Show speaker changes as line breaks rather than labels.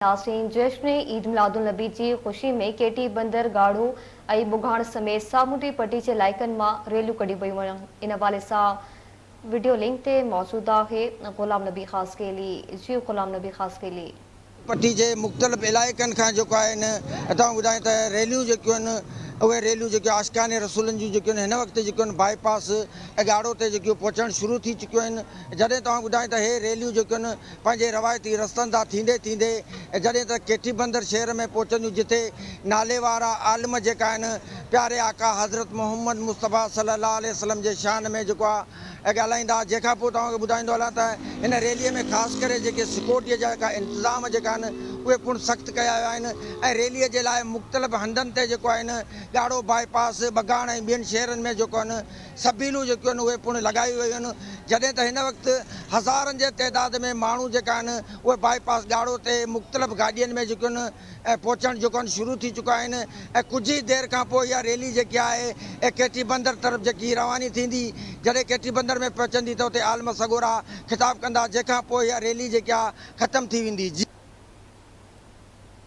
यासीन जश्न ईद मिलादुल नबी की खुशी में केटी बंदर गाड़ो ऐं बुगाण समेत सामूंडी पट्टी के इलाइक़नि मां रैलियूं कढी पयूं वञनि। इन हवाले से वीडियो लिंक ते मौजूद है गुलाम नबी ख़ास केली जी। गुलाम नबी ख़ास केली
पट्टी के मुख़्तलिफ़ इलाइक़नि खां जेको आहिनि हितां ॿुधायूं त रैलियूं जेकियूं आहिनि उहे रैलियूं जेके आशिकाने रसूलनि जूं जेकियूं आहिनि हिन वक़्तु जेकियूं आहिनि बाईपास एगाड़ो ते जेकियूं पहुचणु शुरू थी चुकियूं आहिनि। जॾहिं तव्हां ॿुधायूं त हे रैलियूं जेकियूं आहिनि पंहिंजे रवायती रस्तनि तां थींदे थींदे जॾहिं त केटी बंदर शहर में पहुचंदियूं जिथे नाले वारा आलिम जेका आहिनि प्यारे आका हज़रत मोहम्मद मुस्तफ़ा सल्लल्लाहु अलैहि वसल्लम जे शान में जेको आहे ॻाल्हाईंदा। जंहिंखां पोइ तव्हांखे ॿुधाईंदो हलां त हिन रैलीअ में ख़ासि करे जेके सिक्योरिटीअ जा इंतज़ाम जेका आहिनि उहे पिणु सख़्तु कया विया आहिनि ऐं रैलीअ जे लाइ मुख़्तलिफ़ हंधनि ते जेको आहिनि ॻाढ़ो बाईपास बगाण ऐं ॿियनि शहरनि में जेको आहिनि सबीलूं जेकियूं आहिनि उहे पिणु लॻाई वियूं आहिनि। जॾहिं त हिन वक़्तु हज़ारनि जे तइदाद में माण्हू जेका आहिनि उहे बाईपास ॻाढ़ो ते मुख़्तलिफ़ गाॾियुनि में जेके आहिनि पहुचणु जेको आहिनि शुरू थी चुका आहिनि ऐं कुझु ई देरि खां पोइ इहा रैली जेकी आहे केटी बंदर तरफ़ जेकी रवानी थींदी। जॾहिं केटी बंदर में पहुचंदी त उते आलम सॻोरा ख़िताबु कंदा, जंहिंखां पोइ इहा रैली जेकी आहे ख़तमु थी वेंदी।